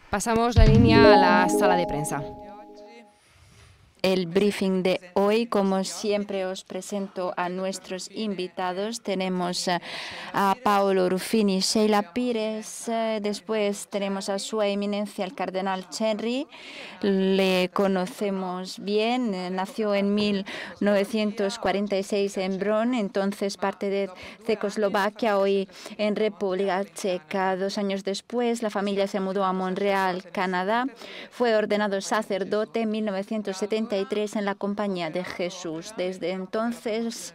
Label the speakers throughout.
Speaker 1: Pasamos la línea a la sala de prensa.
Speaker 2: El briefing de hoy, como siempre, os presento a nuestros invitados. Tenemos a Paolo Ruffini, Sheila Pires, después tenemos a su eminencia el cardenal Cherry. Le conocemos bien, nació en 1946 en Brno, entonces parte de Checoslovaquia, hoy en República Checa. 2 años después, la familia se mudó a Montreal, Canadá. Fue ordenado sacerdote en 1973 en la Compañía de Jesús. Desde entonces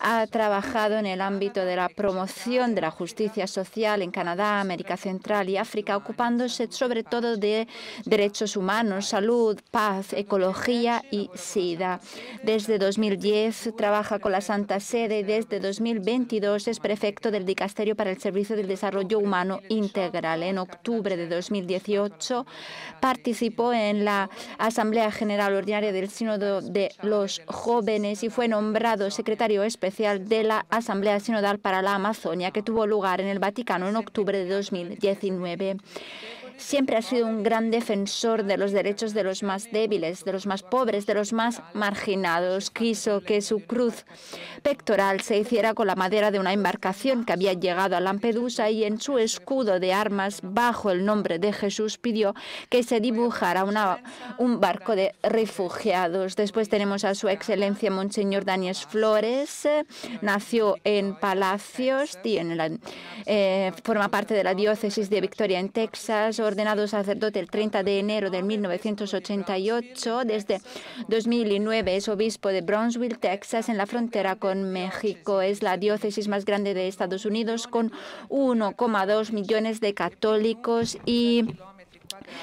Speaker 2: ha trabajado en el ámbito de la promoción de la justicia social en Canadá, América Central y África, ocupándose sobre todo de derechos humanos, salud, paz, ecología y SIDA. Desde 2010 trabaja con la Santa Sede y desde 2022 es prefecto del Dicasterio para el Servicio del Desarrollo Humano Integral. En octubre de 2018 participó en la Asamblea General Ordinaria del Sínodo de los Jóvenes y fue nombrado secretario especial de la Asamblea Sinodal para la Amazonia, que tuvo lugar en el Vaticano en octubre de 2019. Siempre ha sido un gran defensor de los derechos de los más débiles, de los más pobres, de los más marginados. Quiso que su cruz pectoral se hiciera con la madera de una embarcación que había llegado a Lampedusa y en su escudo de armas, bajo el nombre de Jesús, pidió que se dibujara un barco de refugiados. Después tenemos a su excelencia Monseñor Daniel Flores. Nació en Palacios, forma parte de la diócesis de Victoria en Texas, ordenado sacerdote el 30 de enero de 1988. Desde 2009 es obispo de Brownsville, Texas, en la frontera con México. Es la diócesis más grande de Estados Unidos, con 1,2 millones de católicos y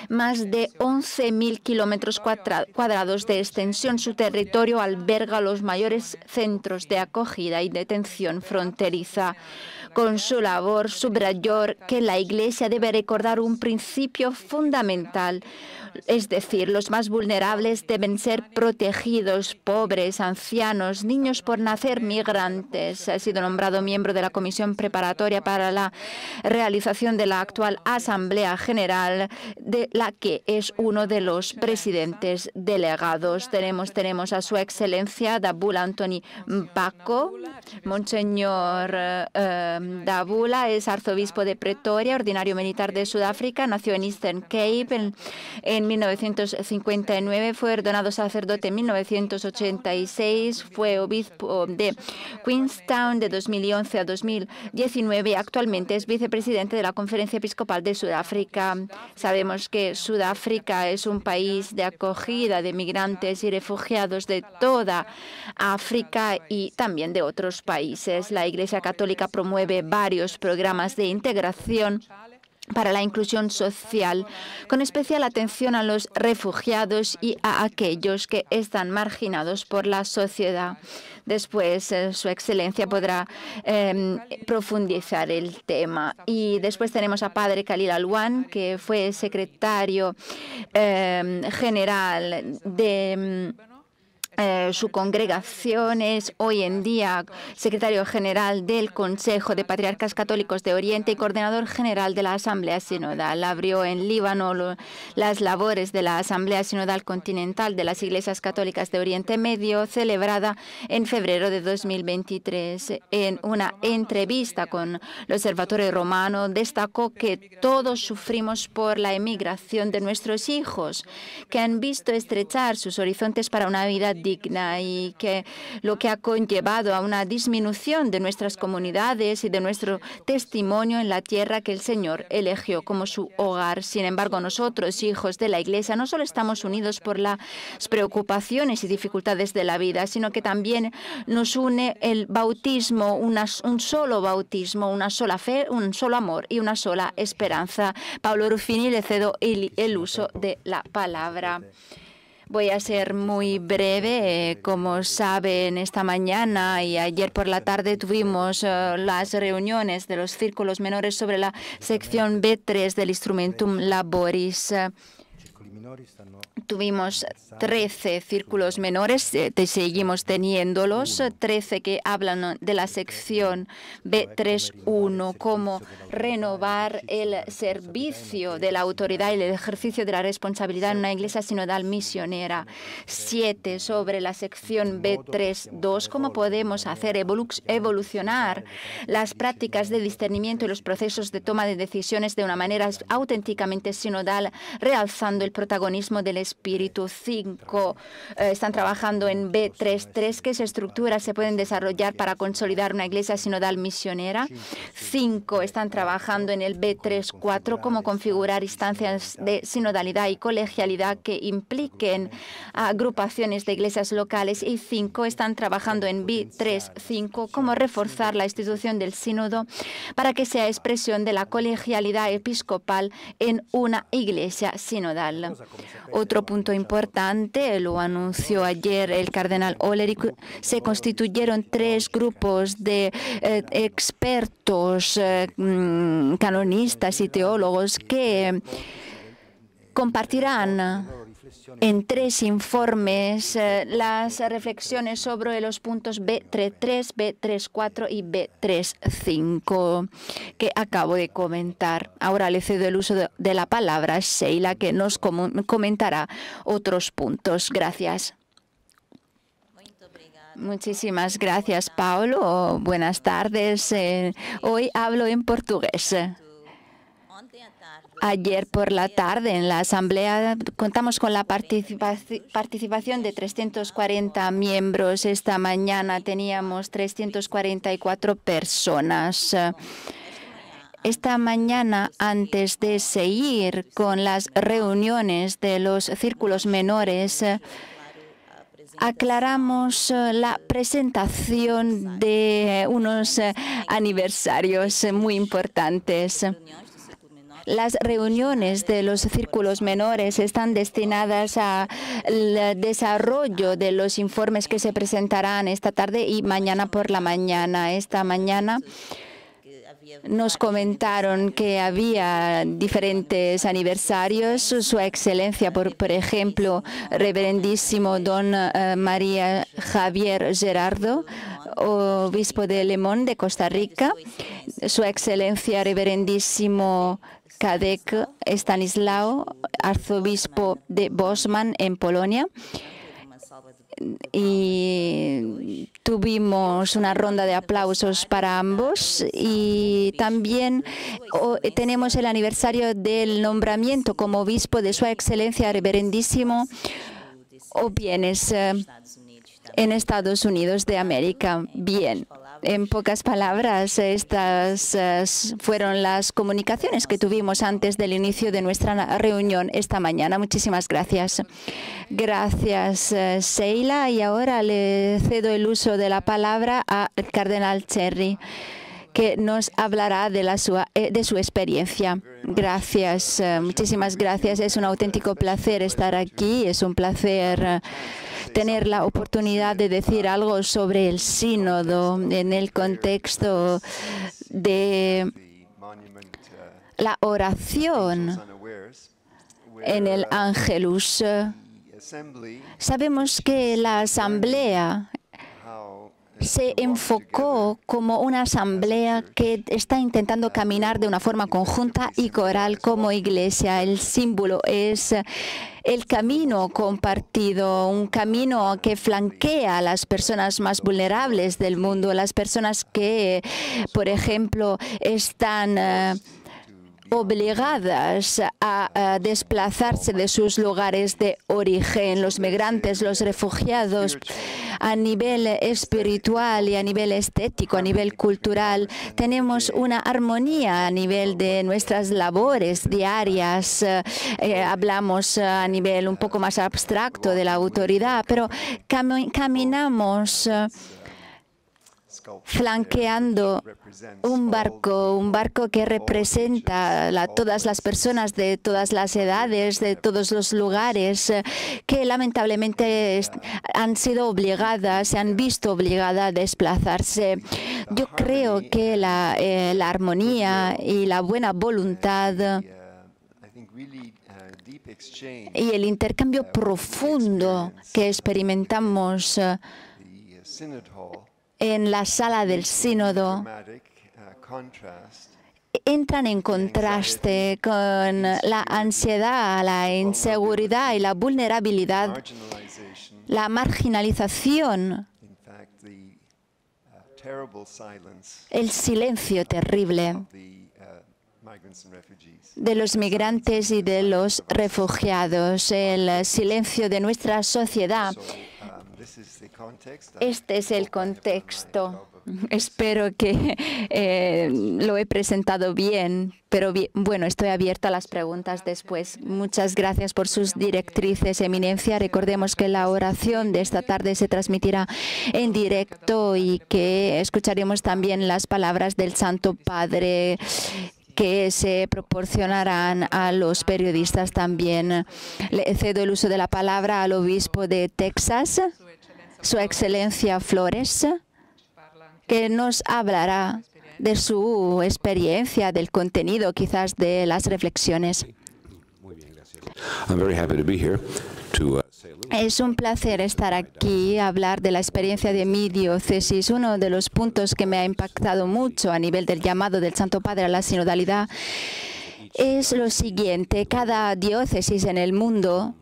Speaker 2: más de 11.000 kilómetros cuadrados de extensión. Su territorio alberga los mayores centros de acogida y detención fronteriza. Con su labor subrayó que la Iglesia debe recordar un principio fundamental, es decir, los más vulnerables deben ser protegidos, pobres, ancianos, niños por nacer, migrantes. Ha sido nombrado miembro de la Comisión Preparatoria para la realización de la actual Asamblea General, de la que es uno de los presidentes delegados. Tenemos a su excelencia Dabula Anthony Mbako. Monseñor Dabula es arzobispo de Pretoria, ordinario militar de Sudáfrica, nació en Eastern Cape en 1959, fue ordenado sacerdote en 1986, fue obispo de Queenstown de 2011 a 2019 y actualmente es vicepresidente de la Conferencia Episcopal de Sudáfrica. Sabemos que Sudáfrica es un país de acogida de migrantes y refugiados de toda África y también de otros países. La Iglesia Católica promueve varios programas de integración para la inclusión social, con especial atención a los refugiados y a aquellos que están marginados por la sociedad. Después, su excelencia podrá profundizar el tema. Y después tenemos a Padre Khalil Alwan, que fue secretario general de su congregación, es hoy en día secretario general del Consejo de Patriarcas Católicos de Oriente y coordinador general de la Asamblea Sinodal. Abrió en Líbano las labores de la Asamblea Sinodal Continental de las Iglesias Católicas de Oriente Medio, celebrada en febrero de 2023. En una entrevista con el Observatorio Romano, destacó que todos sufrimos por la emigración de nuestros hijos, que han visto estrechar sus horizontes para una vida digna y que lo que ha conllevado a una disminución de nuestras comunidades y de nuestro testimonio en la tierra que el Señor eligió como su hogar. Sin embargo, nosotros, hijos de la Iglesia, no solo estamos unidos por las preocupaciones y dificultades de la vida, sino que también nos une el bautismo, un solo bautismo, una sola fe, un solo amor y una sola esperanza. Paolo Ruffini, le cedo el uso de la palabra. Voy a ser muy breve. Como saben, esta mañana y ayer por la tarde tuvimos las reuniones de los círculos menores sobre la sección B3 del Instrumentum Laboris. Tuvimos 13 círculos menores, seguimos teniéndolos, 13 que hablan de la sección B3.1, cómo renovar el servicio de la autoridad y el ejercicio de la responsabilidad en una iglesia sinodal misionera. 7 sobre la sección B3.2, cómo podemos hacer evolucionar las prácticas de discernimiento y los procesos de toma de decisiones de una manera auténticamente sinodal, realzando el protagonismo del Espíritu. 5 están trabajando en B3.3, qué estructuras se pueden desarrollar para consolidar una iglesia sinodal misionera. 5 están trabajando en el B3.4, cómo configurar instancias de sinodalidad y colegialidad que impliquen a agrupaciones de iglesias locales. Y 5 están trabajando en B3.5, cómo reforzar la institución del sínodo para que sea expresión de la colegialidad episcopal en una iglesia sinodal. Otro punto importante, lo anunció ayer el cardenal Hollerich, se constituyeron 3 grupos de expertos, canonistas y teólogos que compartirán en 3 informes las reflexiones sobre los puntos B3.3, B3.4 y B3.5 que acabo de comentar. Ahora le cedo el uso de la palabra a Sheila, que nos comentará otros puntos. Gracias. Muchísimas gracias, Paulo. Buenas tardes. Hoy hablo en portugués. Ayer por la tarde en la Asamblea contamos con la participación de 340 miembros. Esta mañana teníamos 344 personas. Esta mañana, antes de seguir con las reuniones de los círculos menores, aclaramos la presentación de unos aniversarios muy importantes. Las reuniones de los círculos menores están destinadas al desarrollo de los informes que se presentarán esta tarde y mañana por la mañana. Esta mañana nos comentaron que había diferentes aniversarios. Su Excelencia, por ejemplo, Reverendísimo Don María Javier Gerardo, obispo de Lemón, de Costa Rica. Su Excelencia, Reverendísimo Kadek Stanislao, arzobispo de Bosman, en Polonia. Y tuvimos una ronda de aplausos para ambos. Y también tenemos el aniversario del nombramiento como obispo de Su Excelencia Reverendísimo O'Bienes en Estados Unidos de América. Bien. En pocas palabras, estas fueron las comunicaciones que tuvimos antes del inicio de nuestra reunión esta mañana. Muchísimas gracias. Gracias, Sheila. Y ahora le cedo el uso de la palabra al cardenal Cherry, que nos hablará de su experiencia. Gracias, muchísimas gracias. Es un auténtico placer estar aquí. Es un placer tener la oportunidad de decir algo sobre el sínodo en el contexto de la oración en el Ángelus. Sabemos que la asamblea se enfocó como una asamblea que está intentando caminar de una forma conjunta y coral como iglesia. El símbolo es el camino compartido, un camino que flanquea a las personas más vulnerables del mundo, las personas que, por ejemplo, están obligadas a desplazarse de sus lugares de origen, los migrantes, los refugiados. A nivel espiritual y a nivel estético, a nivel cultural, tenemos una armonía a nivel de nuestras labores diarias. Hablamos a nivel un poco más abstracto de la autoridad, pero caminamos flanqueando un barco que representa a todas las personas de todas las edades, de todos los lugares, que lamentablemente han sido obligadas, se han visto obligadas a desplazarse. Yo creo que la armonía y la buena voluntad y el intercambio profundo que experimentamos en la sala del sínodo entran en contraste con la ansiedad, la inseguridad y la vulnerabilidad, la marginalización, el silencio terrible de los migrantes y de los refugiados, el silencio de nuestra sociedad. Este es el contexto. Espero que lo he presentado bien, pero bueno, estoy abierta a las preguntas después. Muchas gracias por sus directrices, Eminencia. Recordemos que la oración de esta tarde se transmitirá en directo y que escucharemos también las palabras del Santo Padre que se proporcionarán a los periodistas también. Le cedo el uso de la palabra al obispo de Texas, Su Excelencia Flores, que nos hablará de su experiencia, del contenido, quizás de las reflexiones. Es un placer estar aquí, hablar de la experiencia de mi diócesis. Uno de los puntos que me ha impactado mucho a nivel del llamado del Santo Padre a la sinodalidad es lo siguiente: cada diócesis en el mundo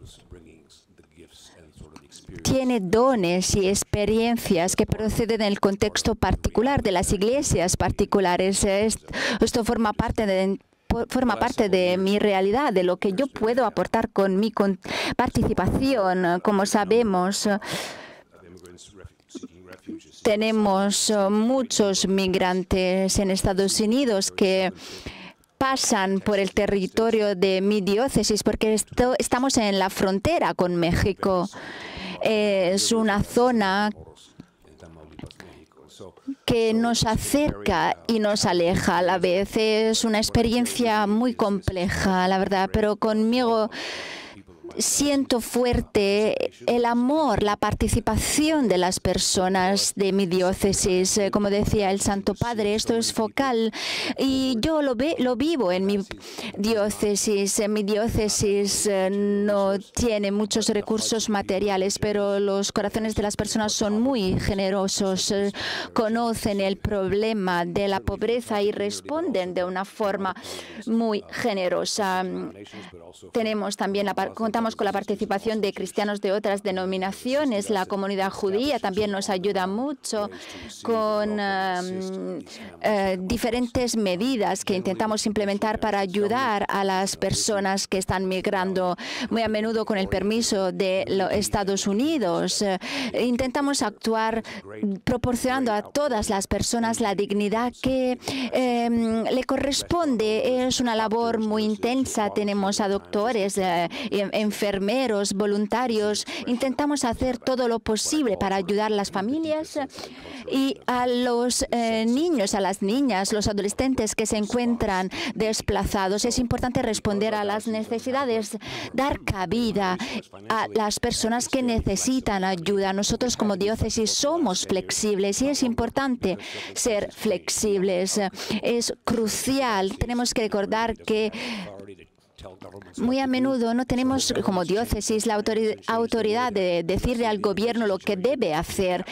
Speaker 2: tiene dones y experiencias que proceden del contexto particular de las iglesias particulares. Esto forma parte de mi realidad, de lo que yo puedo aportar con mi participación. Como sabemos, tenemos muchos migrantes en Estados Unidos que pasan por el territorio de mi diócesis porque estamos en la frontera con México. Es una zona que nos acerca y nos aleja a la vez. Es una experiencia muy compleja, la verdad, pero conmigo siento fuerte el amor, la participación de las personas de mi diócesis. Como decía el Santo Padre, esto es focal y yo lo vivo en mi diócesis. Mi diócesis no tiene muchos recursos materiales, pero los corazones de las personas son muy generosos, conocen el problema de la pobreza y responden de una forma muy generosa. Contamos con la participación de cristianos de otras denominaciones. La comunidad judía también nos ayuda mucho con diferentes medidas que intentamos implementar para ayudar a las personas que están migrando, muy a menudo con el permiso de los Estados Unidos. Intentamos actuar proporcionando a todas las personas la dignidad que le corresponde. Es una labor muy intensa. Tenemos a doctores, enfermeros, voluntarios. Intentamos hacer todo lo posible para ayudar a las familias y a los niños, a las niñas, los adolescentes que se encuentran desplazados. Es importante responder a las necesidades, dar cabida a las personas que necesitan ayuda. Nosotros como diócesis somos flexibles y es importante ser flexibles. Es crucial. Tenemos que recordar que muy a menudo no tenemos como diócesis la autoridad de decirle al gobierno lo que debe hacer.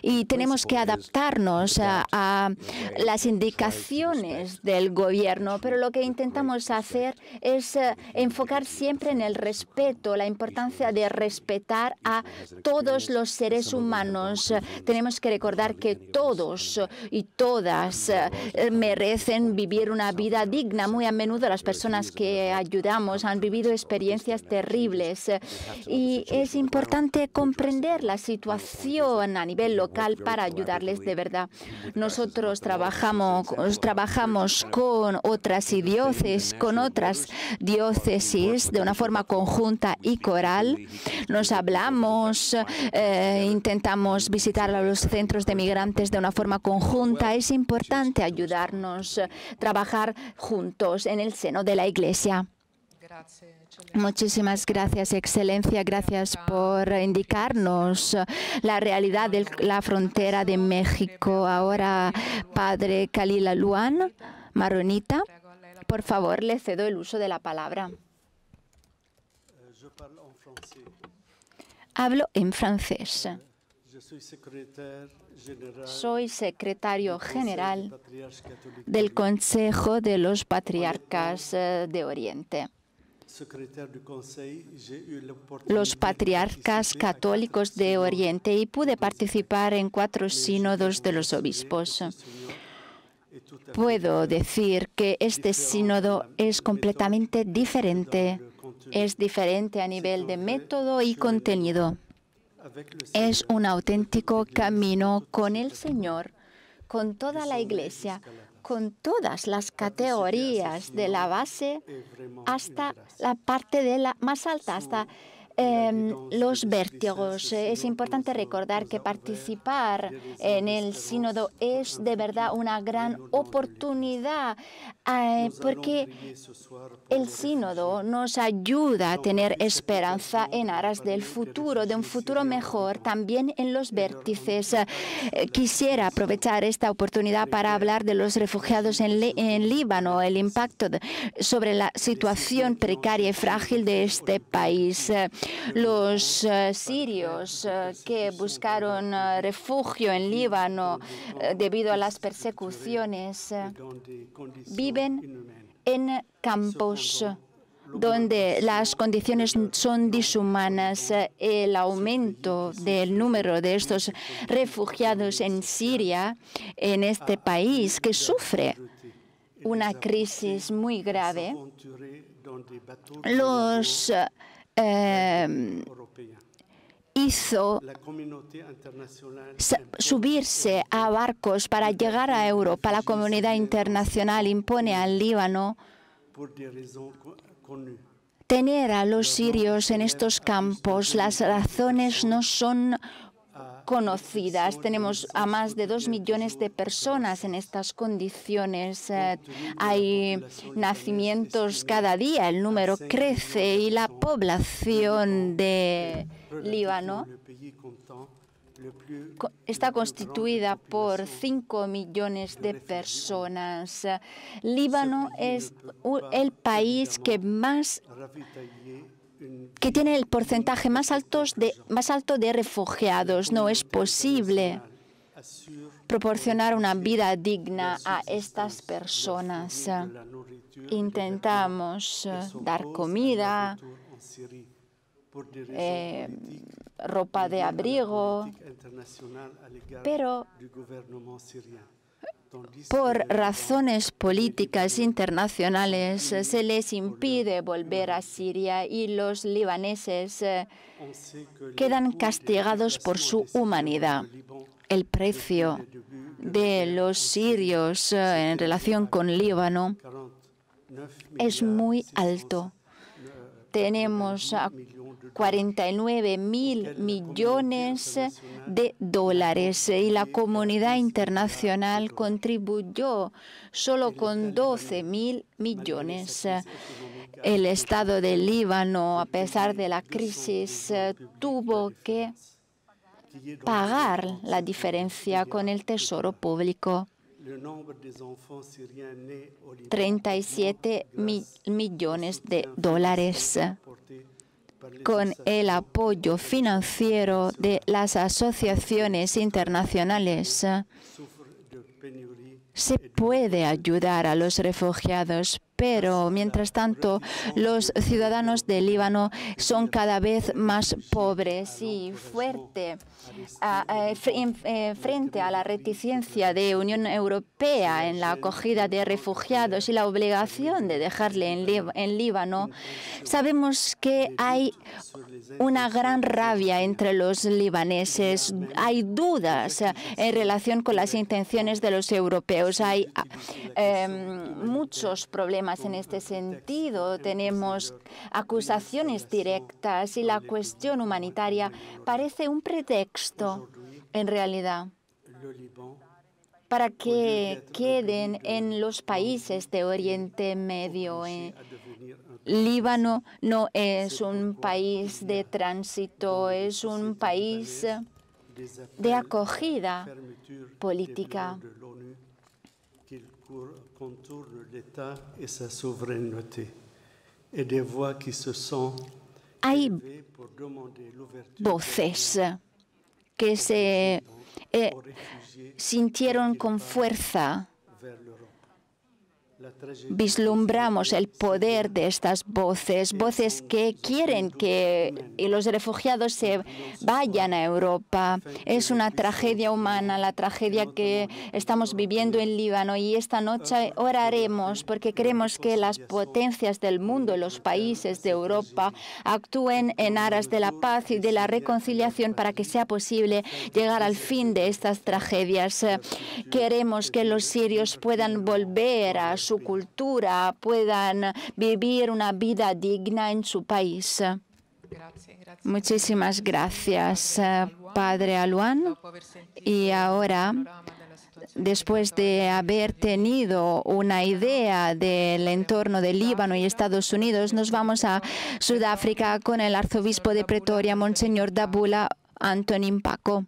Speaker 2: Y tenemos que adaptarnos a las indicaciones del gobierno, pero lo que intentamos hacer es enfocar siempre en el respeto, la importancia de respetar a todos los seres humanos. Tenemos que recordar que todos y todas merecen vivir una vida digna. Muy a menudo las personas que ayudamos han vivido experiencias terribles y es importante comprender la situación a nivel local para ayudarles de verdad. Nosotros trabajamos con otras diócesis de una forma conjunta y coral. Nos hablamos, intentamos visitar a los centros de migrantes de una forma conjunta. Es importante ayudarnos, trabajar juntos en el seno de la Iglesia. Muchísimas gracias, Excelencia. Gracias por indicarnos la realidad de la frontera de México. Ahora, Padre Khalil Aluan, maronita, por favor, le cedo el uso de la palabra. Hablo en francés. Soy secretario general del Consejo de los Patriarcas de Oriente. Los patriarcas católicos de Oriente, y pude participar en 4 sínodos de los obispos. Puedo decir que este sínodo es completamente diferente. Es diferente a nivel de método y contenido. Es un auténtico camino con el Señor, con toda la Iglesia, con todas las categorías, de la base hasta la parte de la más alta, hasta los vértigos. Es importante recordar que participar en el sínodo es de verdad una gran oportunidad, porque el sínodo nos ayuda a tener esperanza en aras del futuro, de un futuro mejor, también en los vértices. Quisiera aprovechar esta oportunidad para hablar de los refugiados en Líbano, el impacto sobre la situación precaria y frágil de este país. Los sirios que buscaron refugio en Líbano debido a las persecuciones viven en campos donde las condiciones son dishumanas. El aumento del número de estos refugiados en Siria, en este país que sufre una crisis muy grave, los hizo subirse a barcos para llegar a Europa. La comunidad internacional impone al Líbano tener a los sirios en estos campos. Las razones no son conocidas. Tenemos a más de 2 millones de personas en estas condiciones. Hay nacimientos cada día, el número crece y la población de Líbano está constituida por 5 millones de personas. Líbano es el país que tiene el porcentaje más alto de refugiados. No es posible proporcionar una vida digna a estas personas. Intentamos dar comida, ropa de abrigo, pero por razones políticas internacionales se les impide volver a Siria y los libaneses quedan castigados por su humanidad. El precio de los sirios en relación con Líbano es muy alto. Tenemos 49.000 millones de dólares y la comunidad internacional contribuyó solo con 12.000 millones. El Estado de Líbano, a pesar de la crisis, tuvo que pagar la diferencia con el Tesoro Público. 37 millones de dólares. Con el apoyo financiero de las asociaciones internacionales, se puede ayudar a los refugiados, pero mientras tanto los ciudadanos de Líbano son cada vez más pobres y frente a la reticencia de la Unión Europea en la acogida de refugiados y la obligación de dejarle en Líbano, sabemos que hay una gran rabia entre los libaneses. Hay dudas en relación con las intenciones de los europeos. Hay muchos problemas en este sentido. Tenemos acusaciones directas y la cuestión humanitaria parece un pretexto, en realidad, para que queden en los países de Oriente Medio. Líbano no es un país de tránsito, es un país de acogida política. hay voces que se sintieron con fuerza. Vislumbramos el poder de estas voces, voces que quieren que los refugiados se vayan a Europa. Es una tragedia humana, la tragedia que estamos viviendo en Líbano, y esta noche oraremos porque queremos que las potencias del mundo, los países de Europa, actúen en aras de la paz y de la reconciliación para que sea posible llegar al fin de estas tragedias. Queremos que los sirios puedan volver a su cultura, puedan vivir una vida digna en su país. Muchísimas gracias, Padre Aluán. Y ahora, después de haber tenido una idea del entorno de Líbano y Estados Unidos, nos vamos a Sudáfrica con el arzobispo de Pretoria, Monseñor Dabula Antonin Paco.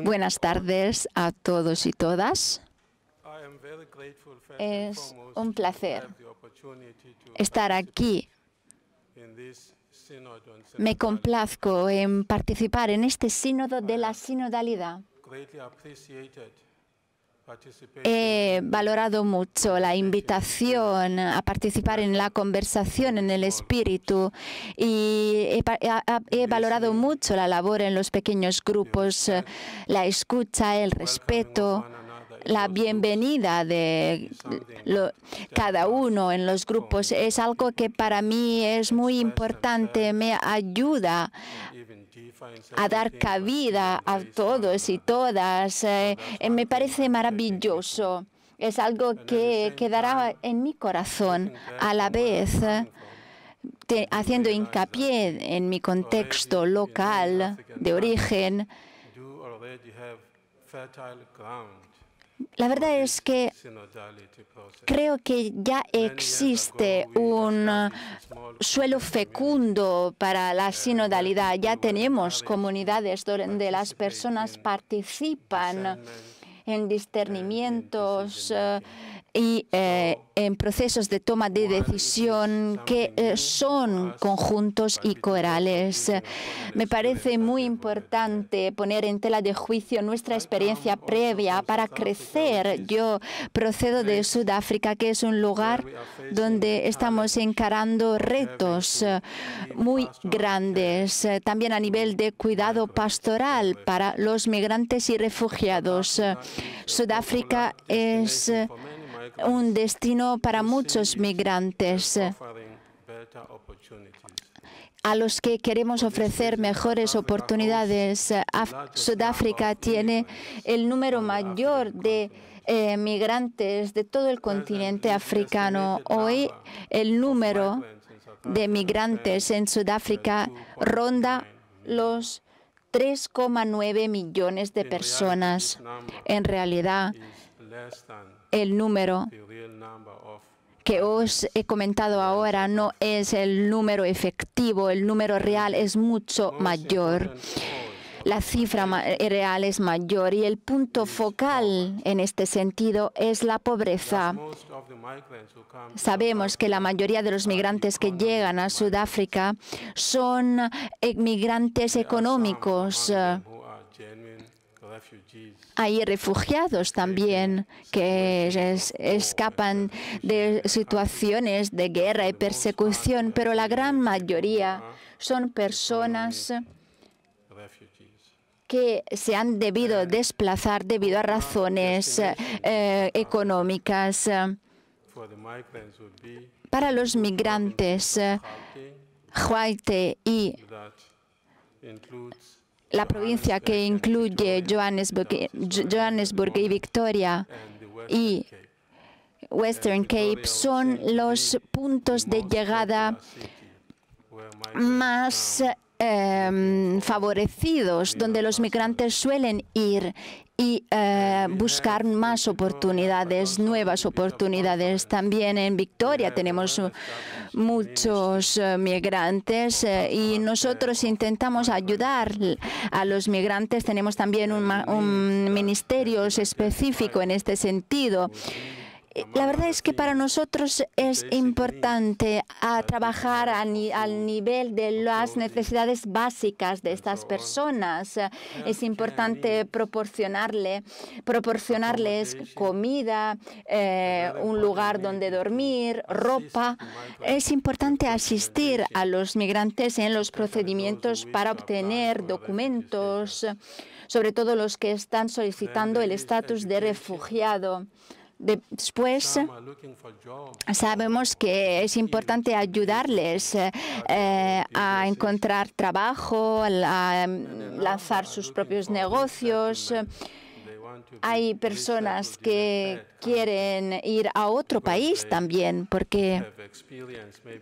Speaker 2: Buenas tardes a todos y todas. Es un placer estar aquí. Me complazco en participar en este sínodo de la sinodalidad. He valorado mucho la invitación a participar en la conversación en el espíritu, y he valorado mucho la labor en los pequeños grupos, la escucha, el respeto, la bienvenida de cada uno en los grupos. Es algo que para mí es muy importante, me ayuda a dar cabida a todos y todas. Me parece maravilloso. Es algo que quedará en mi corazón, a la vez haciendo hincapié en mi contexto local de origen. La verdad es que creo que ya existe un suelo fecundo para la sinodalidad. Ya tenemos comunidades donde las personas participan en discernimientos y en procesos de toma de decisión que son conjuntos y corales. Me parece muy importante poner en tela de juicio nuestra experiencia previa para crecer. Yo procedo de Sudáfrica, que es un lugar donde estamos encarando retos muy grandes, también a nivel de cuidado pastoral para los migrantes y refugiados. Sudáfrica es un destino para muchos migrantes a los que queremos ofrecer mejores oportunidades. Sudáfrica tiene el número mayor de migrantes de todo el continente africano. Hoy el número de migrantes en Sudáfrica ronda los 3,9 millones de personas. En realidad, el número que os he comentado ahora no es el número efectivo, el número real es mucho mayor. La cifra real es mayor, y el punto focal en este sentido es la pobreza. Sabemos que la mayoría de los migrantes que llegan a Sudáfrica son migrantes económicos. Hay refugiados también que escapan de situaciones de guerra y persecución, pero la gran mayoría son personas que se han debido desplazar debido a razones económicas. Para los migrantes, Haiti y la provincia que incluye Johannesburg y Victoria y Western Cape son los puntos de llegada más favorecidos, donde los migrantes suelen ir y buscar más oportunidades, nuevas oportunidades. También en Victoria tenemos muchos migrantes y nosotros intentamos ayudar a los migrantes. Tenemos también un ministerio específico en este sentido. La verdad es que para nosotros es importante trabajar al nivel de las necesidades básicas de estas personas. Es importante proporcionarles comida, un lugar donde dormir, ropa. Es importante asistir a los migrantes en los procedimientos para obtener documentos, sobre todo los que están solicitando el estatus de refugiado. Después, sabemos que es importante ayudarles a encontrar trabajo, a lanzar sus propios negocios. Hay personas que quieren ir a otro país también porque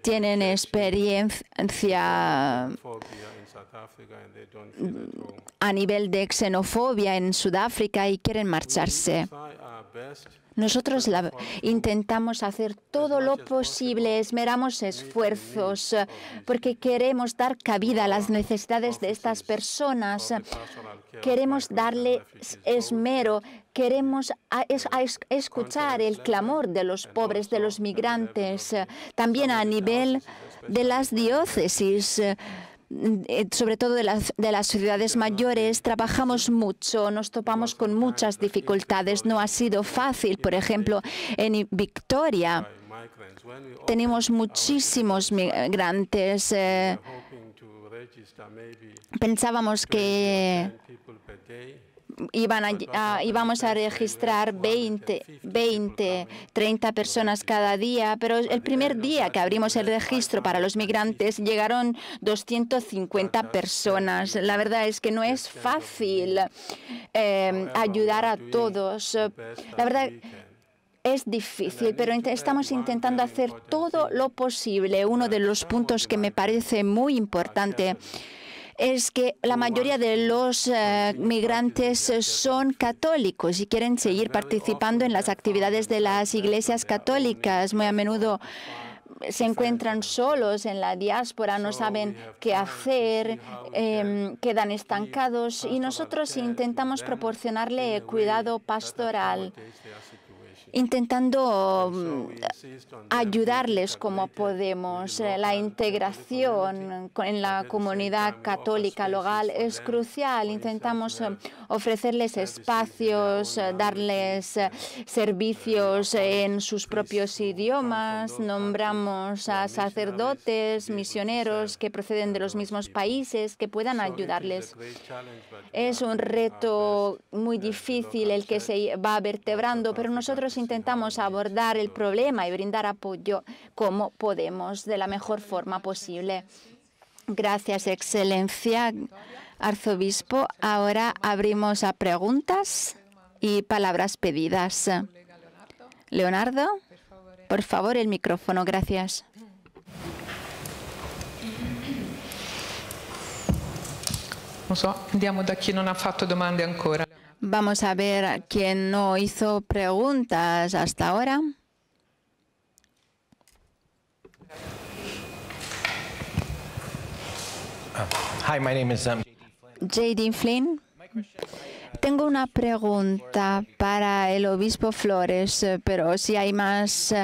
Speaker 2: tienen experiencia a nivel de xenofobia en Sudáfrica y quieren marcharse. Nosotros intentamos hacer todo lo posible, esmeramos esfuerzos, porque queremos dar cabida a las necesidades de estas personas. Queremos darles esmero, queremos escuchar el clamor de los pobres, de los migrantes, también a nivel de las diócesis. Sobre todo de las ciudades mayores, trabajamos mucho, nos topamos con muchas dificultades. No ha sido fácil. Por ejemplo, en Victoria tenemos muchísimos migrantes. Pensábamos que íbamos a registrar 20, 30 personas cada día, pero el primer día que abrimos el registro para los migrantes llegaron 250 personas. La verdad es que no es fácil ayudar a todos. La verdad es difícil, pero estamos intentando hacer todo lo posible. Uno de los puntos que me parece muy importante es que la mayoría de los migrantes son católicos y quieren seguir participando en las actividades de las iglesias católicas. Muy a menudo se encuentran solos en la diáspora, no saben qué hacer, quedan estancados y nosotros intentamos proporcionarle cuidado pastoral, intentando ayudarles como podemos. La integración en la comunidad católica local es crucial. Intentamos ofrecerles espacios, darles servicios en sus propios idiomas. Nombramos a sacerdotes, misioneros que proceden de los mismos países que puedan ayudarles. Es un reto muy difícil el que se va vertebrando, pero nosotros intentamos abordar el problema y brindar apoyo como podemos, de la mejor forma posible. Gracias, Excelencia, Arzobispo. Ahora abrimos a preguntas y palabras pedidas. Leonardo, por favor, el micrófono. Gracias.
Speaker 3: Andiamo da chi non ha fatto domande ancora.
Speaker 2: Vamos a ver quién no hizo preguntas hasta ahora.
Speaker 4: Hi, my name is
Speaker 2: J.D. Flynn. Tengo una pregunta para el obispo Flores, pero si hay más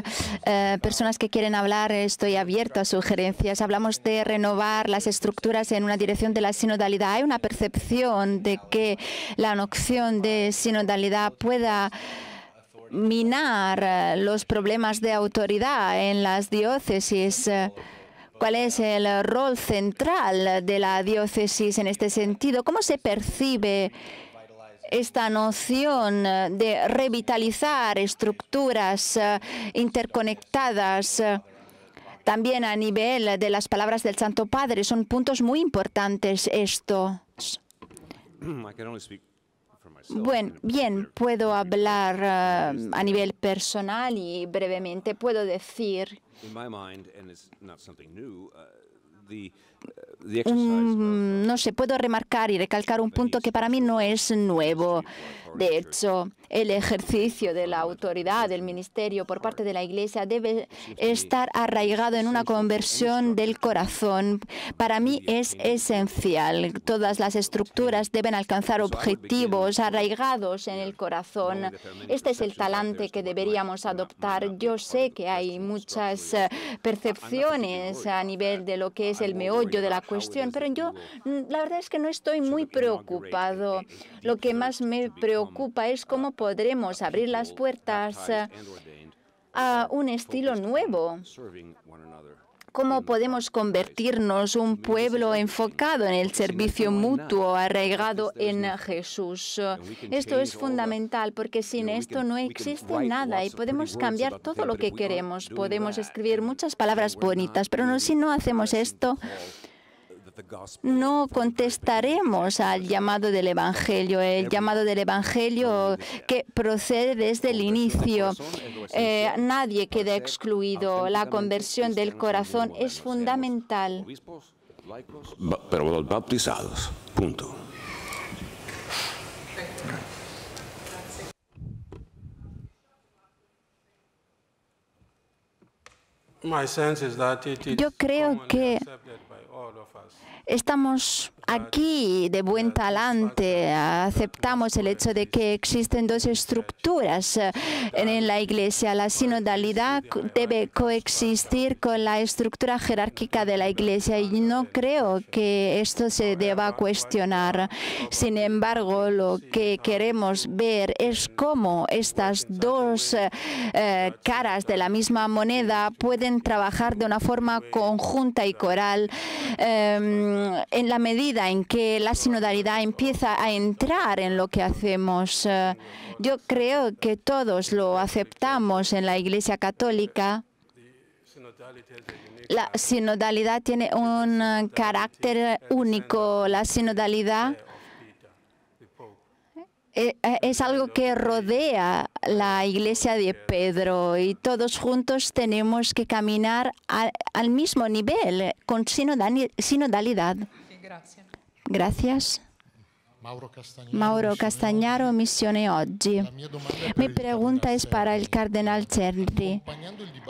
Speaker 2: personas que quieren hablar, estoy abierto a sugerencias. Hablamos de renovar las estructuras en una dirección de la sinodalidad. ¿Hay una percepción de que la noción de sinodalidad pueda minar los problemas de autoridad en las diócesis? ¿Cuál es el rol central de la diócesis en este sentido? ¿Cómo se percibe esta noción de revitalizar estructuras interconectadas? También a nivel de las palabras del Santo Padre, son puntos muy importantes estos. Bueno, bien, puedo hablar a nivel personal y brevemente puedo decir no sé, puedo remarcar y recalcar un punto que para mí no es nuevo. De hecho, el ejercicio de la autoridad, del ministerio por parte de la Iglesia debe estar arraigado en una conversión del corazón. Para mí es esencial. Todas las estructuras deben alcanzar objetivos arraigados en el corazón. Este es el talante que deberíamos adoptar. Yo sé que hay muchas percepciones a nivel de lo que es el meollo de la cuestión, pero yo la verdad es que no estoy muy preocupado. Lo que más me preocupa es cómo podremos abrir las puertas a un estilo nuevo. ¿Cómo podemos convertirnos un pueblo enfocado en el servicio mutuo, arraigado en Jesús? Esto es fundamental porque sin esto no existe nada y podemos cambiar todo lo que queremos. Podemos escribir muchas palabras bonitas, pero si no hacemos esto, no contestaremos al llamado del Evangelio, el llamado del Evangelio que procede desde el inicio. Nadie queda excluido. La conversión del corazón es fundamental.
Speaker 5: Pero los bautizados, punto.
Speaker 2: Yo creo que estamos aquí de buen talante, aceptamos el hecho de que existen dos estructuras en la Iglesia. La sinodalidad debe coexistir con la estructura jerárquica de la Iglesia y no creo que esto se deba cuestionar. Sin embargo, lo que queremos ver es cómo estas dos caras de la misma moneda pueden trabajar de una forma conjunta y coral en la medida en que la sinodalidad empieza a entrar en lo que hacemos. Yo creo que todos lo aceptamos en la Iglesia Católica. La sinodalidad tiene un carácter único. La sinodalidad es algo que rodea la Iglesia de Pedro y todos juntos tenemos que caminar al mismo nivel, con sinodalidad. Gracias. Mauro Castagnaro, Missione Oggi. Mi pregunta es para el cardenal Cerri.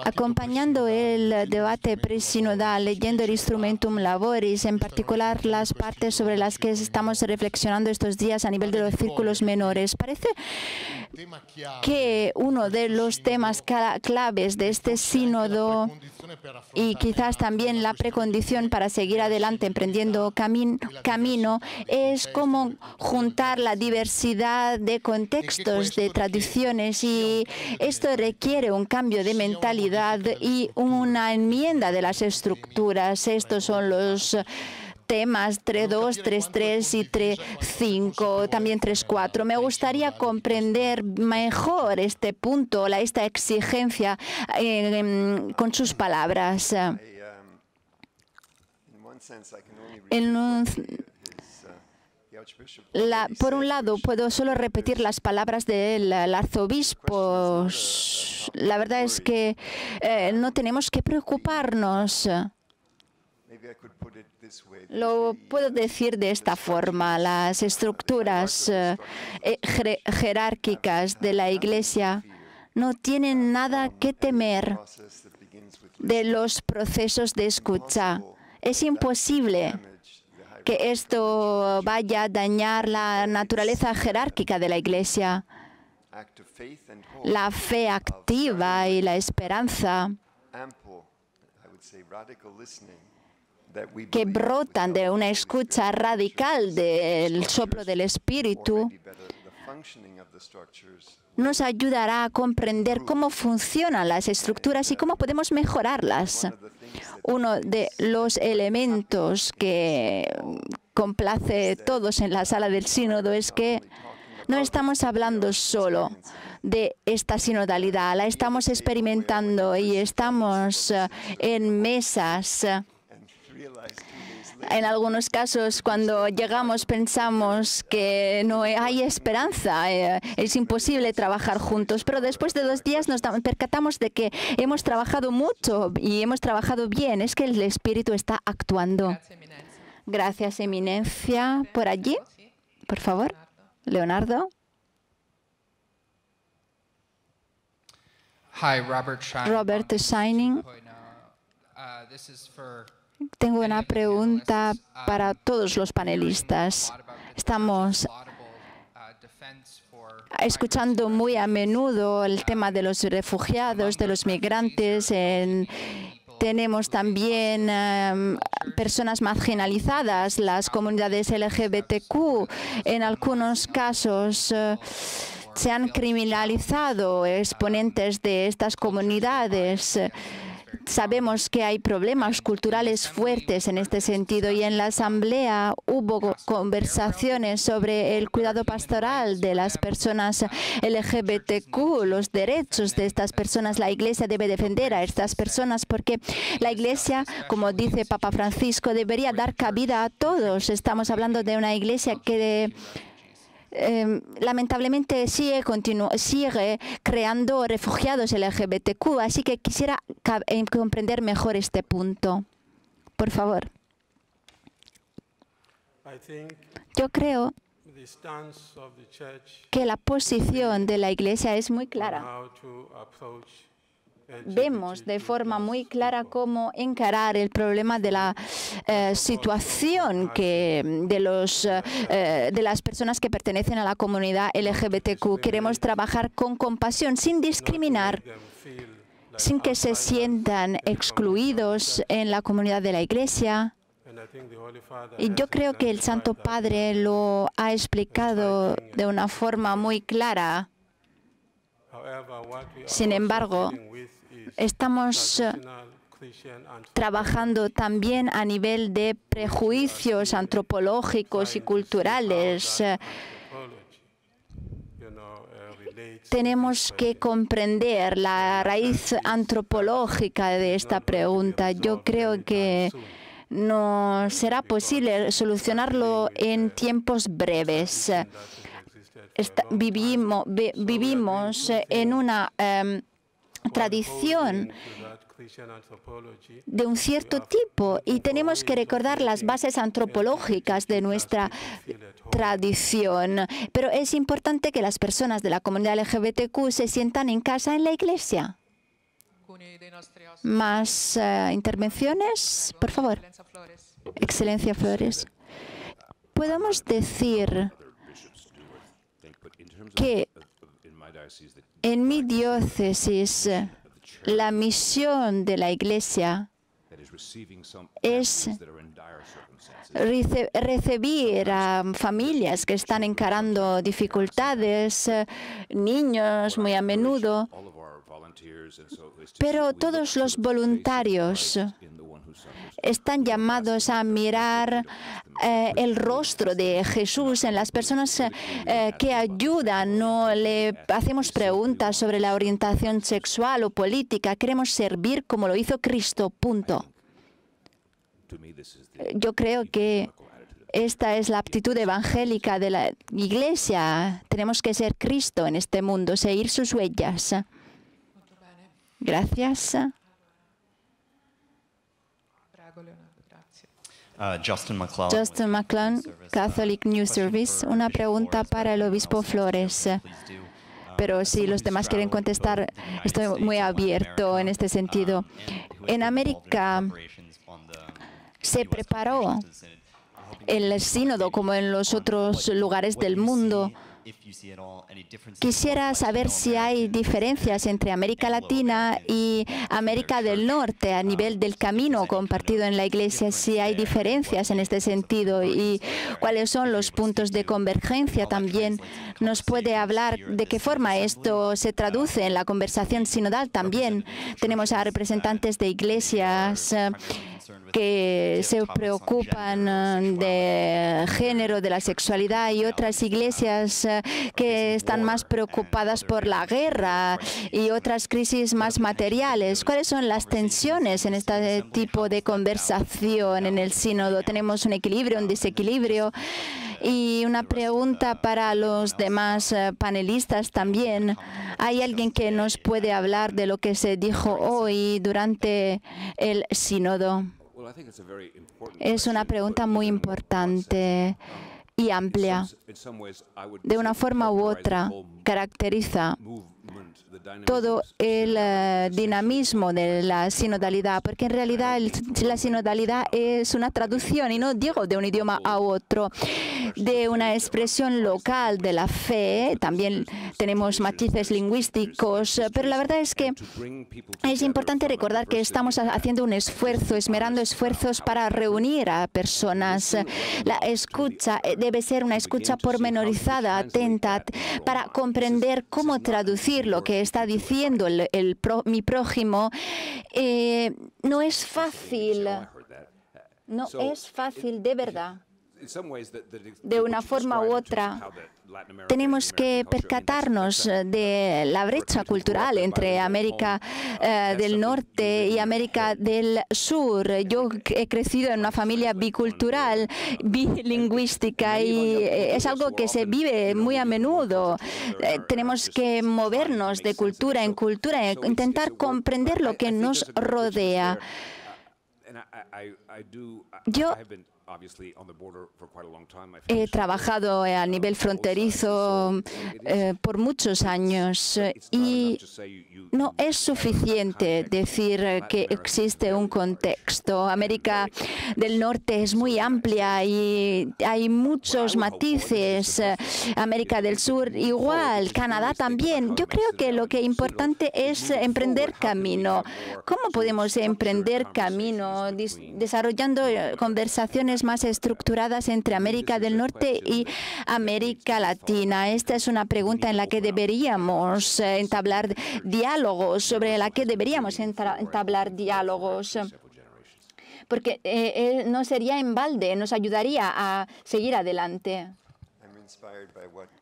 Speaker 2: Acompañando el debate presinodal, leyendo el Instrumentum Laboris, en particular las partes sobre las que estamos reflexionando estos días a nivel de los círculos menores, parece que uno de los temas claves de este sínodo y quizás también la precondición para seguir adelante emprendiendo camino es cómo juntar la diversidad de contextos, de tradiciones, y esto requiere un cambio de mentalidad y una enmienda de las estructuras. Estos son los temas 3.2, 3.3 y 3.5, también 3.4. Me gustaría comprender mejor este punto, esta exigencia con sus palabras. Por un lado, puedo solo repetir las palabras del arzobispo. La verdad es que no tenemos que preocuparnos. Lo puedo decir de esta forma: las estructuras jerárquicas de la Iglesia no tienen nada que temer de los procesos de escucha. Es imposible que esto vaya a dañar la naturaleza jerárquica de la Iglesia. La fe activa y la esperanza que brotan de una escucha radical del soplo del Espíritu nos ayudará a comprender cómo funcionan las estructuras y cómo podemos mejorarlas. Uno de los elementos que complace a todos en la sala del sínodo es que no estamos hablando solo de esta sinodalidad, la estamos experimentando y estamos en mesas. En algunos casos, cuando llegamos, pensamos que no hay esperanza, es imposible trabajar juntos, pero después de 2 días nos percatamos de que hemos trabajado mucho y hemos trabajado bien. Es que el Espíritu está actuando. Gracias, Eminencia. Por allí, por favor, Leonardo. Robert Shining. Tengo una pregunta para todos los panelistas. Estamos escuchando muy a menudo el tema de los refugiados, de los migrantes. Tenemos también personas marginalizadas, las comunidades LGBTQ. En algunos casos se han criminalizado exponentes de estas comunidades. Sabemos que hay problemas culturales fuertes en este sentido y en la Asamblea hubo conversaciones sobre el cuidado pastoral de las personas LGBTQ, los derechos de estas personas. La Iglesia debe defender a estas personas porque la Iglesia, como dice Papa Francisco, debería dar cabida a todos. Estamos hablando de una Iglesia que lamentablemente sigue creando refugiados LGBTQ, así que quisiera comprender mejor este punto. Por favor. Yo creo que la posición de la Iglesia es muy clara. Vemos de forma muy clara cómo encarar el problema de la situación de las personas que pertenecen a la comunidad LGBTQ. Queremos trabajar con compasión, sin discriminar, sin que se sientan excluidos en la comunidad de la Iglesia. Y yo creo que el Santo Padre lo ha explicado de una forma muy clara. Sin embargo, estamos trabajando también a nivel de prejuicios antropológicos y culturales. Tenemos que comprender la raíz antropológica de esta pregunta. Yo creo que no será posible solucionarlo en tiempos breves. Vivimos en una tradición de un cierto tipo y tenemos que recordar las bases antropológicas de nuestra tradición. Pero es importante que las personas de la comunidad LGBTQ se sientan en casa en la Iglesia. ¿Más intervenciones? Por favor. Excelencia Flores. Podemos decir que en mi diócesis la misión de la Iglesia es recibir a familias que están encarando dificultades, niños muy a menudo, pero todos los voluntarios están llamados a mirar el rostro de Jesús en las personas que ayudan. No le hacemos preguntas sobre la orientación sexual o política. Queremos servir como lo hizo Cristo, punto. Yo creo que esta es la actitud evangélica de la Iglesia. Tenemos que ser Cristo en este mundo, seguir sus huellas. Gracias.
Speaker 6: Justin McClellan, Catholic News Service. Una pregunta para el obispo Flores. Pero si los demás quieren contestar, estoy muy abierto en este sentido. En América se preparó el sínodo como en los otros lugares del mundo. Quisiera saber si hay diferencias entre América Latina y América del Norte a nivel del camino compartido en la Iglesia, si hay diferencias en este sentido y cuáles son los puntos de convergencia. También nos puede hablar de qué forma esto se traduce en la conversación sinodal. También tenemos a representantes de iglesias que se preocupan de género, de la sexualidad, y otras iglesias que están más preocupadas por la guerra y otras crisis más materiales. ¿Cuáles son las tensiones en este tipo de conversación en el sínodo? ¿Tenemos un equilibrio, un desequilibrio? Y una pregunta para los demás panelistas también. ¿Hay alguien que nos puede hablar de lo que se dijo hoy durante el sínodo? Es una pregunta muy importante y amplia. De una forma u otra, caracteriza todo el dinamismo de la sinodalidad, porque en realidad la sinodalidad es una traducción, y no digo de un idioma a otro, de una expresión local de la fe. También tenemos matices lingüísticos, pero la verdad es que es importante recordar que estamos haciendo un esfuerzo, esmerando esfuerzos para reunir a personas. La escucha debe ser una escucha pormenorizada, atenta, para comprender cómo traducir lo que está diciendo mi prójimo. No es fácil, no es fácil de verdad. De una forma u otra, tenemos que percatarnos de la brecha cultural entre América del Norte y América del Sur. Yo he crecido en una familia bicultural, bilingüística, y es algo que se vive muy a menudo. Tenemos que movernos de cultura en cultura e intentar comprender lo que nos rodea. Yo he trabajado a nivel fronterizo por muchos años, y no es suficiente decir que existe un contexto. América del Norte es muy amplia y hay muchos matices. América del Sur igual, Canadá también. Yo creo que lo que es importante es emprender camino. ¿Cómo podemos emprender camino? Desarrollando conversaciones más estructuradas entre América del Norte y América Latina. Esta es una pregunta en la que deberíamos entablar diálogos, sobre la que deberíamos entablar diálogos, porque no sería en balde, nos ayudaría a seguir adelante.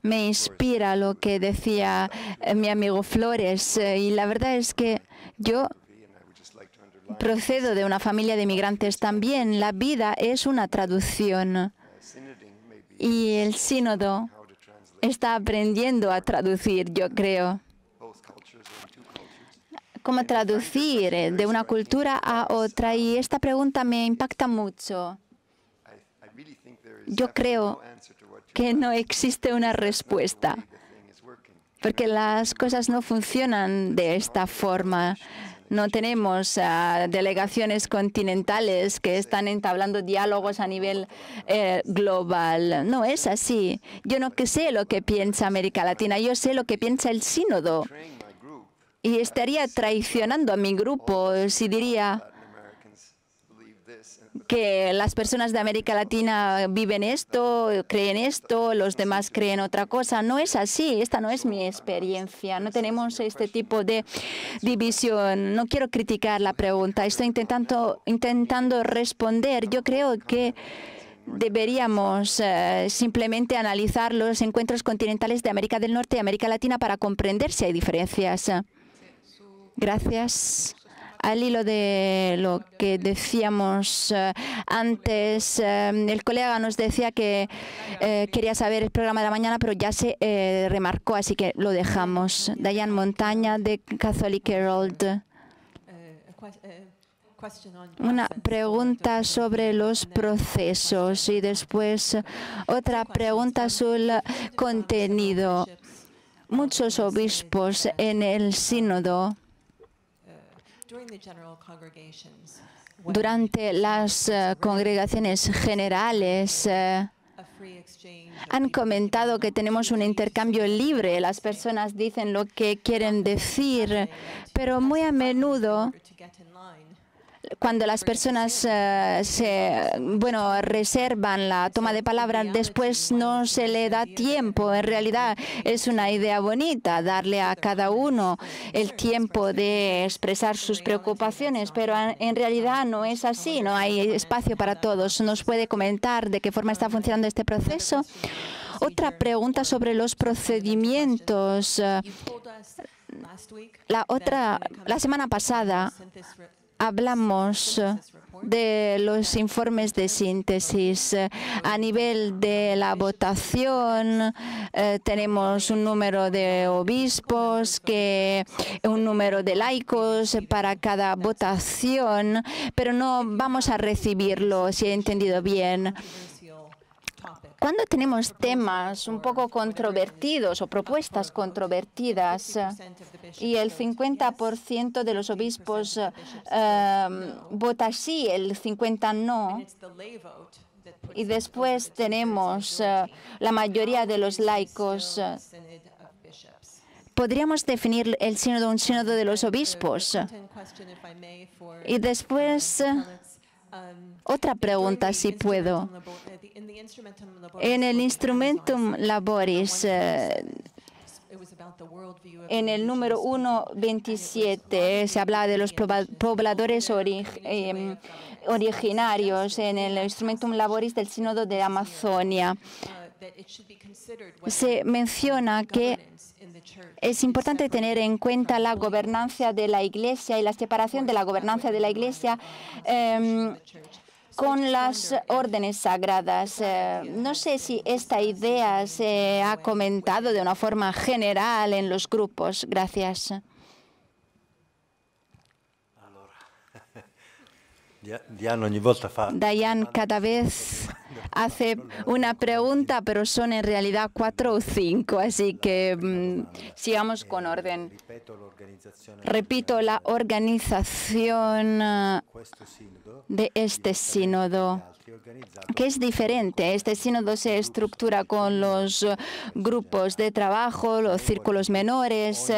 Speaker 6: Me inspira lo que decía mi amigo Flores, y la verdad es que yo procedo de una familia de migrantes también. La vida es una traducción, y el sínodo está aprendiendo a traducir, yo creo. ¿Cómo traducir de una cultura a otra? Y esta pregunta me impacta mucho. Yo creo que no existe una respuesta, porque las cosas no funcionan de esta forma. No tenemos delegaciones continentales que están entablando diálogos a nivel global. No es así. Yo no sé lo que piensa América Latina, yo sé lo que piensa el sínodo. Y estaría traicionando a mi grupo si diría que las personas de América Latina viven esto, creen esto, los demás creen otra cosa. No es así, esta no es mi experiencia. No tenemos este tipo de división. No quiero criticar la pregunta, estoy intentando responder. Yo creo que deberíamos simplemente analizar los encuentros continentales de América del Norte y América Latina para comprender si hay diferencias. Gracias. Al hilo de lo que decíamos antes, el colega nos decía que quería saber el programa de la mañana, pero ya se remarcó, así que lo dejamos. Diane Montaña, de Catholic Herald. Una pregunta sobre los procesos y después otra pregunta sobre el contenido. Muchos obispos en el sínodo, durante las congregaciones generales, han comentado que tenemos un intercambio libre. Las personas dicen lo que quieren decir, pero muy a menudo, cuando las personas reservan la toma de palabra, después no se le da tiempo. En realidad es una idea bonita darle a cada uno el tiempo de expresar sus preocupaciones, pero en realidad no es así, no hay espacio para todos. ¿Nos puede comentar de qué forma está funcionando este proceso? Otra pregunta sobre los procedimientos. La semana pasada hablamos de los informes de síntesis. A nivel de la votación, tenemos un número de obispos, un número de laicos para cada votación, pero no vamos a recibirlo, si he entendido bien.
Speaker 2: Cuando tenemos temas un poco controvertidos o propuestas controvertidas y el 50% de los obispos vota sí, el 50% no, y después tenemos la mayoría de los laicos, podríamos definir el sínodo un sínodo de los obispos. Y después, otra pregunta, si puedo. En el Instrumentum Laboris, en el número 1.27, se habla de los pobladores originarios en el Instrumentum Laboris del Sínodo de Amazonia. Se menciona que es importante tener en cuenta la gobernanza de la Iglesia y la separación de la gobernanza de la Iglesia con las órdenes sagradas. No sé si esta idea se ha comentado de una forma general en los grupos. Gracias. Dayan cada vez hace una pregunta, pero son en realidad 4 o 5, así que sigamos con orden. Repito, la organización de este sínodo, que es diferente. Este sínodo se estructura con los grupos de trabajo, los círculos menores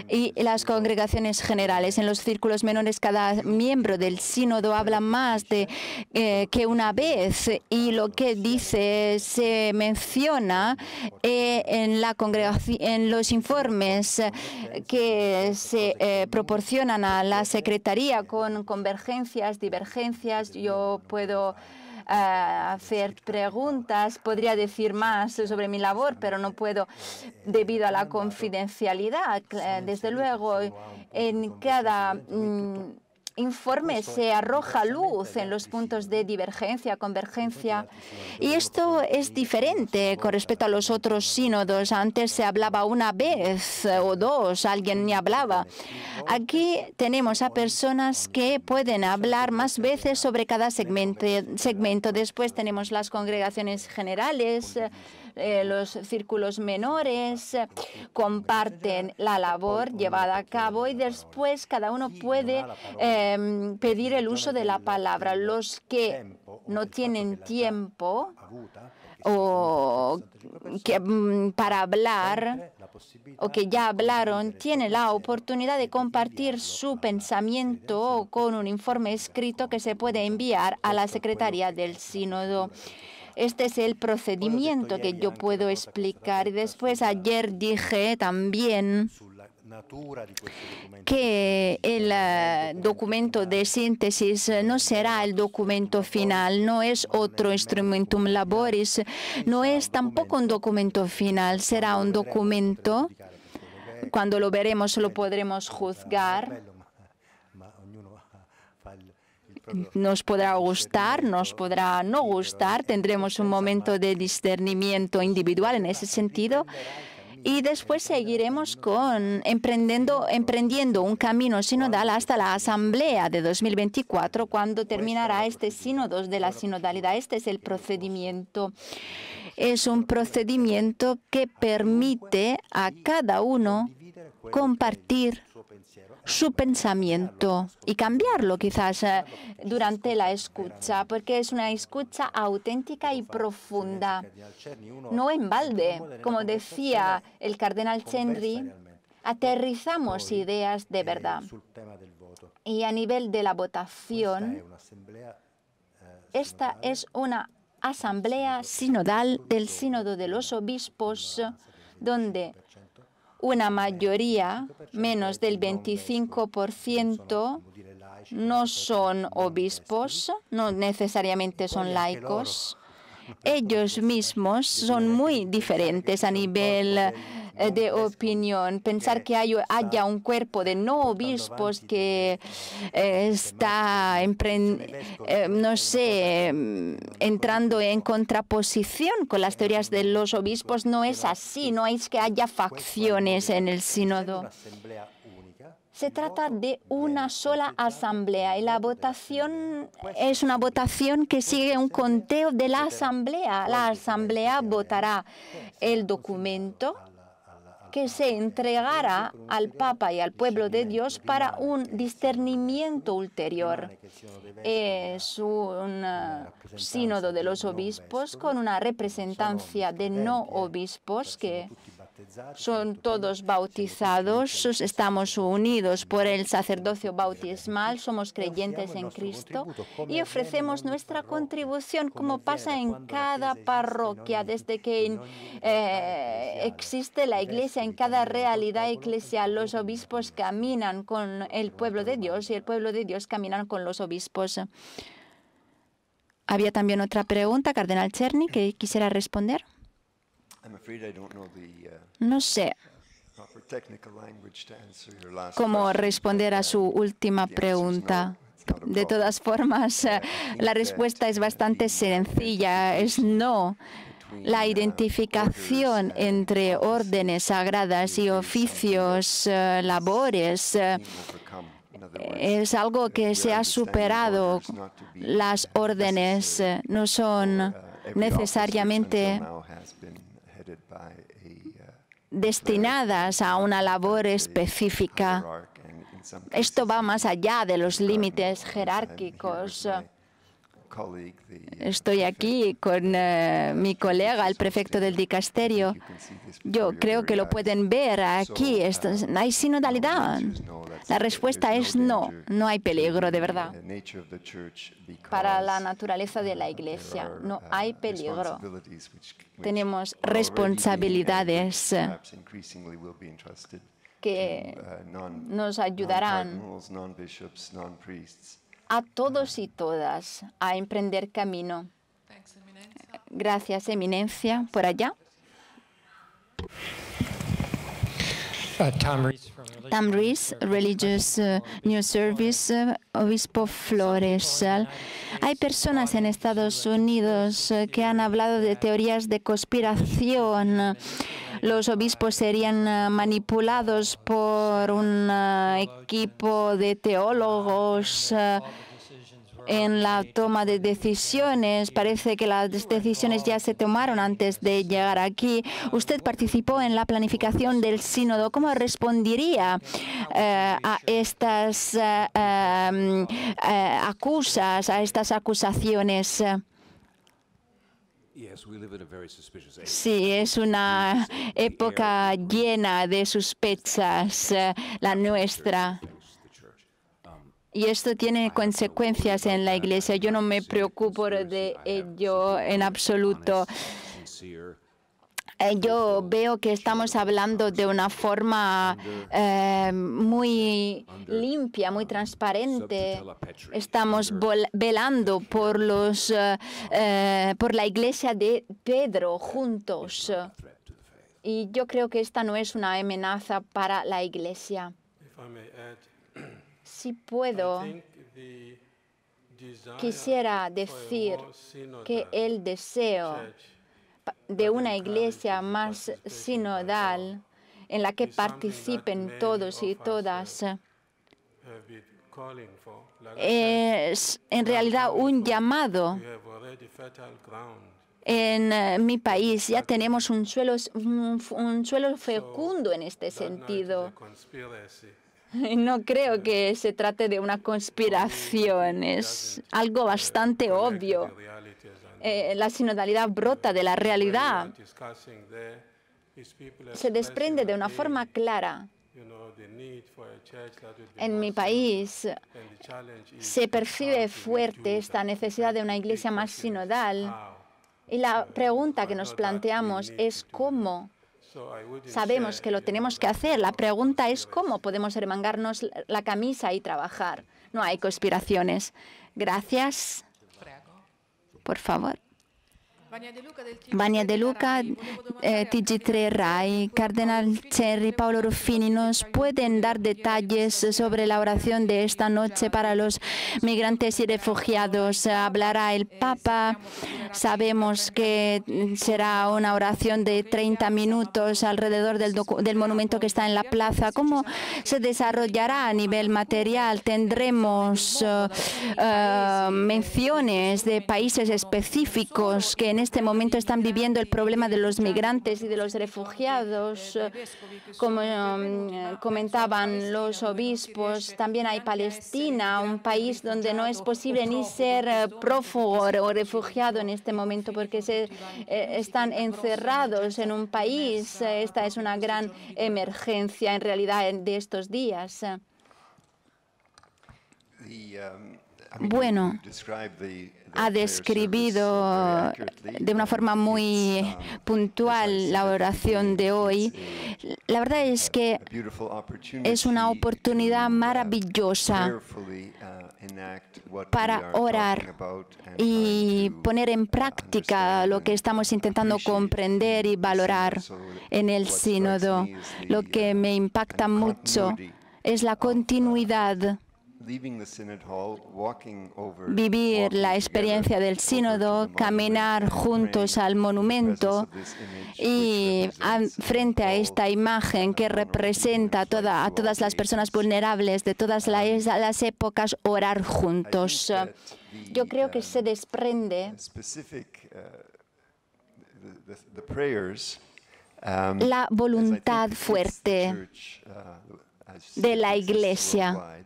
Speaker 2: y las congregaciones generales. En los círculos menores, cada miembro del sínodo habla más que una vez, y lo que dice se menciona en la congregación, en los informes que se proporcionan a la Secretaría con convergencias, divergencias. Yo puedo hacer preguntas, podría decir más sobre mi labor, pero no puedo debido a la confidencialidad. Desde luego, en cada informe se arroja luz en los puntos de divergencia, convergencia, y esto es diferente con respecto a los otros sínodos. Antes se hablaba una vez o dos, alguien ni hablaba. Aquí tenemos a personas que pueden hablar más veces sobre cada segmento. Después tenemos las congregaciones generales, los círculos menores comparten la labor llevada a cabo, y después cada uno puede pedir el uso de la palabra. Los que no tienen tiempo para hablar o que ya hablaron, tienen la oportunidad de compartir su pensamiento con un informe escrito que se puede enviar a la Secretaría del Sínodo. Este es el procedimiento que yo puedo explicar. Y después, ayer dije también que el documento de síntesis no será el documento final, no es otro Instrumentum Laboris, no es tampoco un documento final, será un documento, cuando lo veremos lo podremos juzgar. Nos podrá gustar, nos podrá no gustar, tendremos un momento de discernimiento individual en ese sentido, y después seguiremos emprendiendo un camino sinodal hasta la Asamblea de 2024, cuando terminará este sínodo de la sinodalidad. Este es el procedimiento. Es un procedimiento que permite a cada uno compartir su pensamiento y cambiarlo quizás durante la escucha, porque es una escucha auténtica y profunda, no en balde. Como decía el cardenal Chenry, aterrizamos ideas de verdad. Y a nivel de la votación, esta es una asamblea sinodal del Sínodo de los Obispos, donde una mayoría, menos del 25%, no son obispos, no necesariamente son laicos. Ellos mismos son muy diferentes a nivel de opinión. Pensar que haya un cuerpo de no obispos que está, no sé, entrando en contraposición con las teorías de los obispos, no es así. No es que haya facciones en el sínodo. Se trata de una sola asamblea y la votación es una votación que sigue un conteo de la asamblea. La asamblea votará el documento que se entregará al Papa y al pueblo de Dios para un discernimiento ulterior. Es un sínodo de los obispos con una representancia de no obispos que son todos bautizados, estamos unidos por el sacerdocio bautismal, somos creyentes en Cristo y ofrecemos nuestra contribución como pasa en cada parroquia, desde que existe la Iglesia, en cada realidad eclesial. Los obispos caminan con el pueblo de Dios y el pueblo de Dios caminan con los obispos. Había también otra pregunta, Cardenal Czerny, que quisiera responder. No sé cómo responder a su última pregunta. De todas formas, la respuesta es bastante sencilla, es no. La identificación entre órdenes sagradas y oficios, labores, es algo que se ha superado. Las órdenes no son necesariamente destinadas a una labor específica. Esto va más allá de los límites jerárquicos. Estoy aquí con mi colega, el prefecto del dicasterio. Yo creo que lo pueden ver aquí. ¿Hay sinodalidad? La respuesta es no. No hay peligro, de verdad. Para la naturaleza de la Iglesia, no hay peligro. Tenemos responsabilidades que nos ayudarán a todos y todas a emprender camino. Gracias, Eminencia. Por allá. Tam Rees, Religious News Service, Obispo Flores. Hay personas en Estados Unidos que han hablado de teorías de conspiración. Los obispos serían manipulados por un equipo de teólogos en la toma de decisiones. Parece que las decisiones ya se tomaron antes de llegar aquí. Usted participó en la planificación del sínodo. ¿Cómo respondería a estas a estas acusaciones? Sí, es una época llena de sospechas, la nuestra. Y esto tiene consecuencias en la Iglesia. Yo no me preocupo de ello en absoluto. Yo veo que estamos hablando de una forma muy limpia, muy transparente. Estamos velando por la Iglesia de Pedro juntos. Y yo creo que esta no es una amenaza para la Iglesia. Si puedo, quisiera decir que el deseo de una Iglesia más sinodal en la que participen todos y todas es en realidad un llamado. En mi país ya tenemos un suelo fecundo en este sentido. No creo que se trate de una conspiración, es algo bastante obvio. La sinodalidad brota de la realidad. Se desprende de una forma clara. En mi país se percibe fuerte esta necesidad de una Iglesia más sinodal. Y la pregunta que nos planteamos es cómo. Sabemos que lo tenemos que hacer. La pregunta es cómo podemos remangarnos la camisa y trabajar. No hay conspiraciones. Gracias. Por favor.
Speaker 6: Vania De Luca, TG3 Rai, Cardenal Cherry, Paolo Ruffini, ¿nos pueden dar detalles sobre la oración de esta noche para los migrantes y refugiados? Hablará el Papa. Sabemos que será una oración de 30 minutos alrededor del monumento que está en la plaza. ¿Cómo se desarrollará a nivel material? ¿Tendremos menciones de países específicos que en este momento están viviendo el problema de los migrantes y de los refugiados? Como comentaban los obispos, también hay Palestina, un país donde no es posible ni ser prófugo o refugiado en este momento porque están encerrados en un país. Esta es una gran emergencia en realidad de estos días. Bueno, ha descrito de una forma muy puntual la oración de hoy. La verdad es que es una oportunidad maravillosa para orar y poner en práctica lo que estamos intentando comprender y valorar en el sínodo. Lo que me impacta mucho es la continuidad. Vivir la experiencia del sínodo, caminar juntos al monumento y frente a esta imagen que representa a todas las personas vulnerables de todas las épocas, orar juntos. Yo creo que se desprende la voluntad fuerte de la Iglesia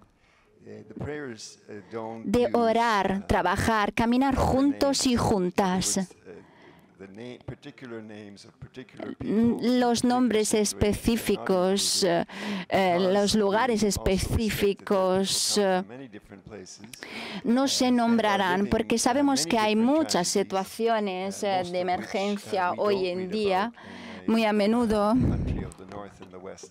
Speaker 6: de orar, trabajar, caminar juntos y juntas. Los nombres específicos, los lugares específicos no se nombrarán porque sabemos que hay muchas situaciones de emergencia hoy en día. Muy a menudo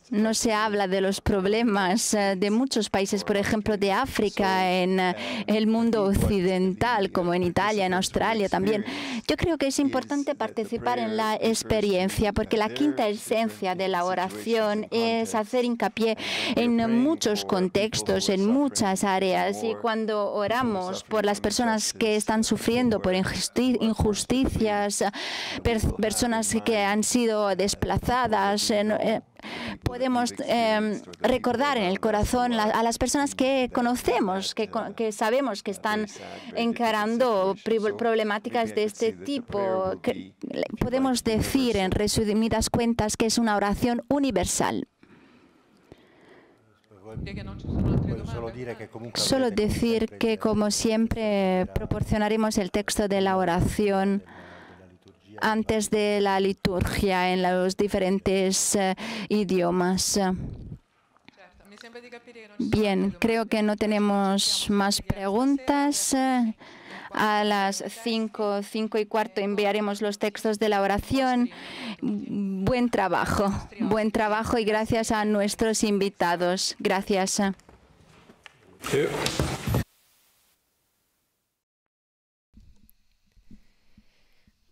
Speaker 6: no se habla de los problemas de muchos países, por ejemplo, de África, en el mundo occidental, como en Italia, en Australia también. Yo creo que es importante participar en la experiencia, porque la quinta esencia de la oración es hacer hincapié en muchos contextos, en muchas áreas. Y cuando oramos por las personas que están sufriendo por injusticias, personas que han sido desplazadas, podemos recordar en el corazón a las personas que conocemos, que sabemos que están encarando problemáticas de este tipo. Podemos decir, en resumidas cuentas, que es una oración universal. Solo decir que, como siempre, proporcionaremos el texto de la oración antes de la liturgia en los diferentes idiomas. Bien, creo que no tenemos más preguntas. A las 5:15 enviaremos los textos de la oración. Buen trabajo y gracias a nuestros invitados. Gracias.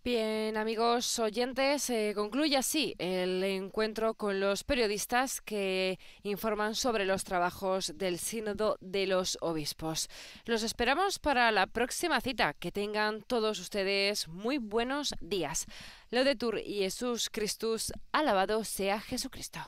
Speaker 1: Bien, amigos oyentes, concluye así el encuentro con los periodistas que informan sobre los trabajos del Sínodo de los Obispos. Los esperamos para la próxima cita. Que tengan todos ustedes muy buenos días. Laudetur Iesus Christus, alabado sea Jesucristo.